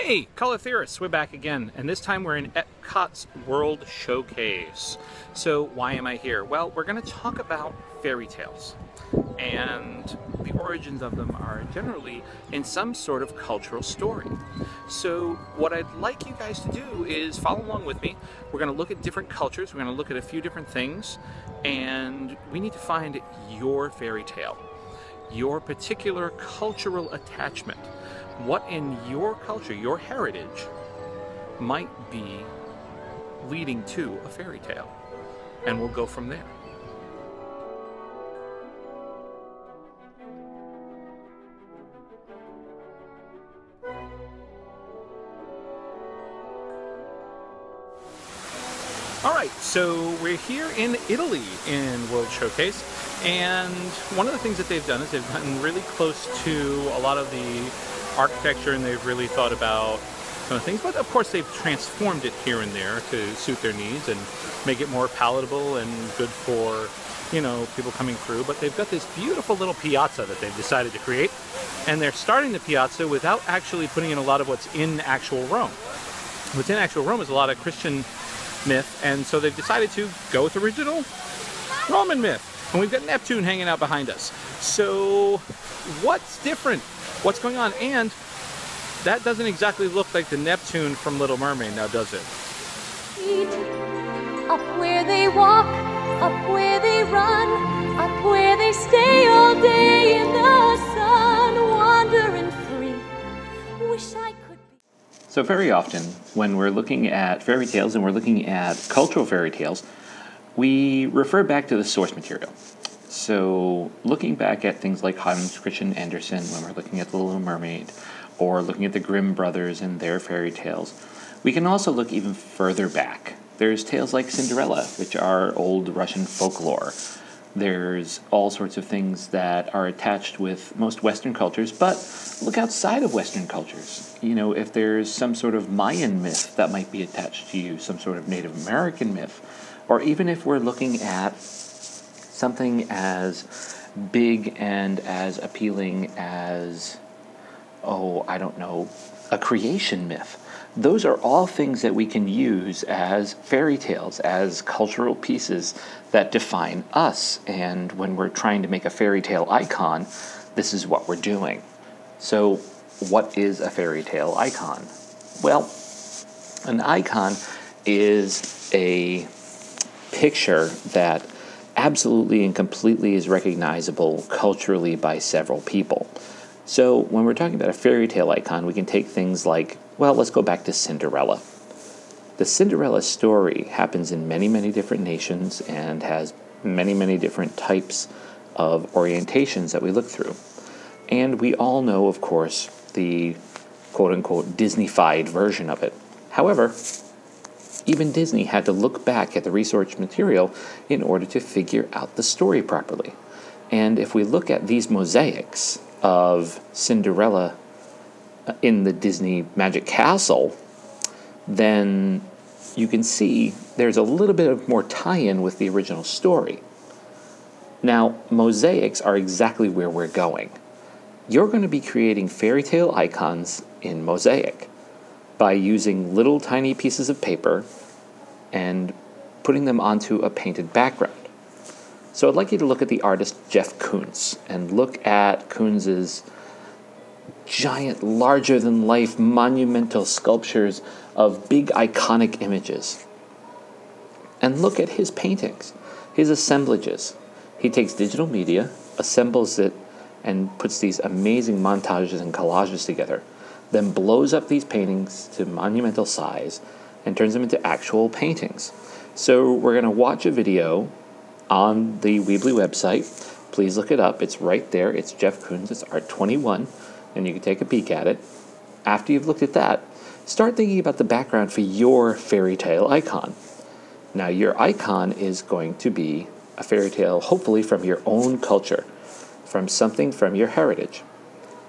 Hey, Color Theorists, we're back again, and this time we're in Epcot's World Showcase. So why am I here? Well, we're going to talk about fairy tales, and the origins of them are generally in some sort of cultural story. So what I'd like you guys to do is follow along with me. We're going to look at different cultures, we're going to look at a few different things, and we need to find your fairy tale, your particular cultural attachment. What in your culture, your heritage, might be leading to a fairy tale. And we'll go from there. Alright, so we're here in Italy in World Showcase, and one of the things that they've done is they've gotten really close to a lot of the architecture, and they've really thought about some of the things, but of course they've transformed it here and there to suit their needs and make it more palatable and good for, you know, people coming through. But they've got this beautiful little piazza that they've decided to create, and they're starting the piazza without actually putting in a lot of what's in actual Rome. What's in actual Rome is a lot of Christian myth, and so they've decided to go with original Roman myth. And we've got Neptune hanging out behind us. So what's different? What's going on? And that doesn't exactly look like the Neptune from Little Mermaid, now does it? Up where they walk, up where they run, up where they stay all day in the sun, wandering free. Wish I could be. So very often, when we're looking at fairy tales and we're looking at cultural fairy tales, we refer back to the source material. So looking back at things like Hans Christian Andersen, when we're looking at The Little Mermaid, or looking at the Grimm brothers and their fairy tales, we can also look even further back. There's tales like Cinderella, which are old Russian folklore. There's all sorts of things that are attached with most Western cultures, but look outside of Western cultures. You know, if there's some sort of Mayan myth that might be attached to you, some sort of Native American myth, or even if we're looking at something as big and as appealing as, oh, I don't know, a creation myth. Those are all things that we can use as fairy tales, as cultural pieces that define us. And when we're trying to make a fairy tale icon, this is what we're doing. So what is a fairy tale icon? Well, an icon is a picture that absolutely and completely is recognizable culturally by several people. So when we're talking about a fairy tale icon, we can take things like, well, let's go back to Cinderella. The Cinderella story happens in many, many different nations and has many, many different types of orientations that we look through. And we all know, of course, the quote-unquote Disney-fied version of it. However, even Disney had to look back at the research material in order to figure out the story properly. And if we look at these mosaics of Cinderella in the Disney Magic Castle, then you can see there's a little bit of more tie-in with the original story. Now, mosaics are exactly where we're going. You're going to be creating fairy tale icons in mosaic by using little tiny pieces of paper and putting them onto a painted background. So I'd like you to look at the artist Jeff Koons and look at Koons's giant, larger-than-life, monumental sculptures of big, iconic images. And look at his paintings, his assemblages. He takes digital media, assembles it, and puts these amazing montages and collages together, then blows up these paintings to monumental size and turns them into actual paintings. So we're going to watch a video on the Weebly website. Please look it up. It's right there. It's Jeff Koons. It's Art 21, and you can take a peek at it. After you've looked at that, start thinking about the background for your fairy tale icon. Now, your icon is going to be a fairy tale, hopefully from your own culture, from something from your heritage.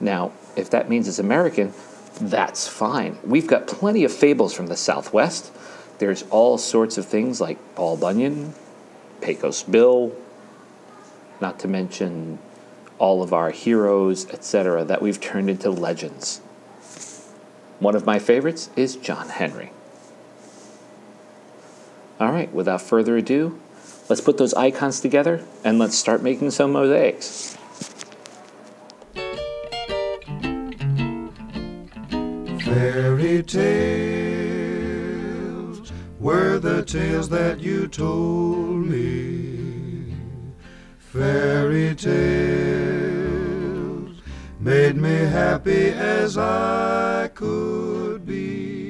Now, if that means it's American, that's fine. We've got plenty of fables from the Southwest. There's all sorts of things like Paul Bunyan, Pecos Bill, not to mention all of our heroes, etc., that we've turned into legends. One of my favorites is John Henry. All right, without further ado, let's put those icons together and let's start making some mosaics. Fairy tales were the tales that you told me. Fairy tales made me happy as I could be.